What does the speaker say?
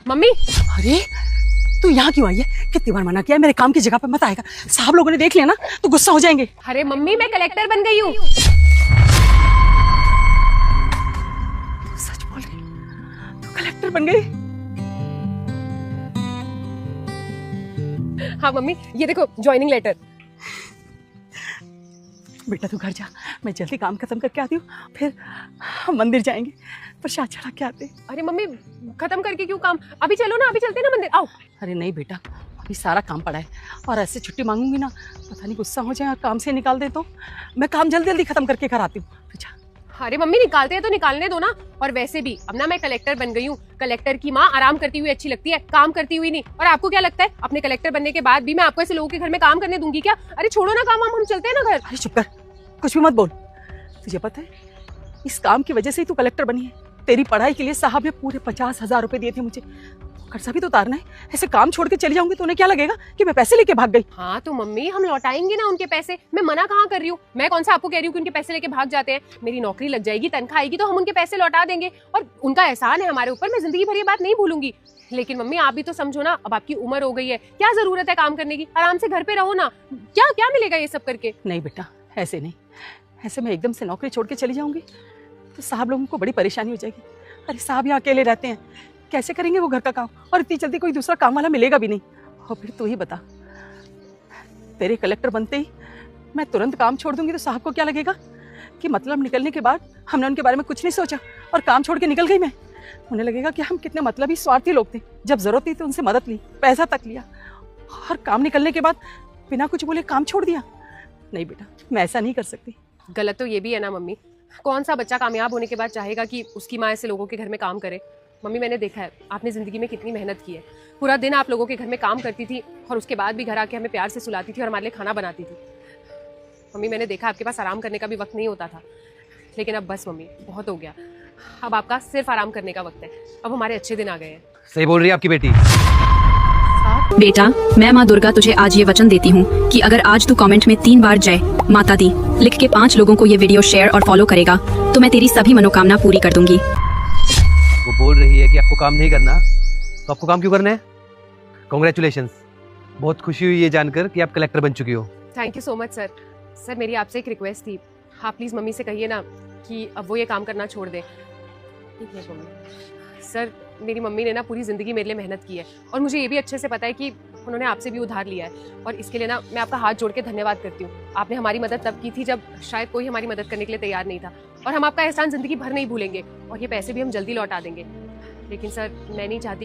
Mummy. अरे तू यहाँ क्यों आई है? कितनी बार मना किया है, मेरे काम की जगह पे मत आएगा। साहब लोगों ने देख लिया ना तो गुस्सा हो जाएंगे। अरे मम्मी, मैं कलेक्टर बन गई हूँ। सच बोल रही है? तू कलेक्टर बन गई? हाँ मम्मी, ये देखो ज्वाइनिंग लेटर। बेटा तू घर जा, मैं जल्दी काम खत्म करके आती हूँ, फिर हम मंदिर जाएंगे, प्रसाद चढ़ा के आते। अरे मम्मी, खत्म करके क्यों काम? अभी चलो ना, अभी चलते ना मंदिर, आओ। अरे नहीं बेटा, अभी सारा काम पड़ा है और ऐसे छुट्टी मांगूंगी ना पता नहीं गुस्सा हो जाए और काम से निकाल दे तो। मैं काम जल्दी जल्दी खत्म करके घर आती हूँ। अरे मम्मी, निकालते हैं तो निकालने दो ना। और वैसे भी अब ना मैं कलेक्टर बन गई हूँ। कलेक्टर की माँ आराम करती हुई अच्छी लगती है, काम करती हुई नहीं। और आपको क्या लगता है अपने कलेक्टर बनने के बाद भी मैं आपको ऐसे लोगों के घर में काम करने दूंगी क्या? अरे छोड़ो ना काम, हम चलते हैं ना घर। अरे चुप कर, कुछ भी मत बोल। तुझे पता है इस काम की वजह से ही तू कलेक्टर बनी है। तेरी पढ़ाई के लिए साहब ने पूरे 50,000 रुपए दिए थे मुझे। कर्जा भी तो उतारना है। ऐसे काम छोड़ के चली जाऊंगी तो उन्हें क्या लगेगा कि मैं पैसे लेके भाग गई। हाँ तो मम्मी, हम लौटाएंगे ना उनके पैसे। मैं मना कहाँ कर रही हूँ? मैं कौन सा आपको कह रही हूँ कि उनके पैसे लेके भाग जाते हैं। मेरी नौकरी लग जाएगी, तनख्वाह आएगी तो हम उनके पैसे लौटा देंगे। और उनका एहसान है हमारे ऊपर, मैं जिंदगी भर ये बात नहीं भूलूंगी। लेकिन मम्मी आप भी तो समझो ना, अब आपकी उम्र हो गई है, क्या जरूरत है काम करने की? आराम से घर पे रहो ना। क्या क्या मिलेगा ये सब करके? नहीं बेटा, ऐसे नहीं। ऐसे मैं एकदम से नौकरी छोड़ के चली जाऊंगी तो साहब लोगों को बड़ी परेशानी हो जाएगी। अरे साहब यहाँ अकेले रहते हैं, कैसे करेंगे वो घर का काम? और इतनी जल्दी कोई दूसरा काम वाला मिलेगा भी नहीं। और फिर तू ही बता, तेरे कलेक्टर बनते ही मैं तुरंत काम छोड़ दूंगी तो साहब को क्या लगेगा कि मतलब निकलने के बाद हमने उनके बारे में कुछ नहीं सोचा और काम छोड़ के निकल गई मैं। उन्हें लगेगा कि हम कितने मतलबी स्वार्थी लोग थे, जब जरूरत थी तो उनसे मदद ली, पैसा तक लिया, और काम निकलने के बाद बिना कुछ बोले काम छोड़ दिया। नहीं बेटा, मैं ऐसा नहीं कर सकती। गलत तो ये भी है ना मम्मी। कौन सा बच्चा कामयाब होने के बाद चाहेगा कि उसकी माँ ऐसे लोगों के घर में काम करे? मम्मी मैंने देखा है आपने जिंदगी में कितनी मेहनत की है। पूरा दिन आप लोगों के घर में काम करती थी और उसके बाद भी घर आके हमें प्यार से सुलाती थी और हमारे लिए खाना बनाती थी। मम्मी मैंने देखा आपके पास आराम करने का भी वक्त नहीं होता था। लेकिन अब बस मम्मी, बहुत हो गया। अब आपका सिर्फ आराम करने का वक्त है। अब हमारे अच्छे दिन आ गए हैं। सही बोल रही है आपकी बेटी। बेटा, मैं माँ दुर्गा तुझे आज ये वचन देती हूँ कि अगर आज तू कमेंट में 3 बार जय माता दी लिख के 5 लोगों को ये वीडियो शेयर और फॉलो करेगा तो मैं तेरी सभी मनोकामना पूरी कर दूंगी। वो बोल रही है कि आपको काम नहीं करना, तो आपको काम क्यों करना है? कॉन्ग्रेचुलेशंस, बहुत खुशी हुई ये जानकर कि आप कलेक्टर बन चुकी हो। Thank you so much sir. Sir मेरी आपसे एक रिक्वेस्ट थी, आप प्लीज़ मम्मी से कहिए ना कि अब वो ये काम करना छोड़ दे। सर मेरी मम्मी ने ना पूरी ज़िंदगी मेरे लिए मेहनत की है और मुझे ये भी अच्छे से पता है कि उन्होंने आपसे भी उधार लिया है। और इसके लिए ना मैं आपका हाथ जोड़ के धन्यवाद करती हूँ। आपने हमारी मदद तब की थी जब शायद कोई हमारी मदद करने के लिए तैयार नहीं था, और हम आपका एहसान ज़िंदगी भर नहीं भूलेंगे और ये पैसे भी हम जल्दी लौटा देंगे। लेकिन सर मैं नहीं चाहती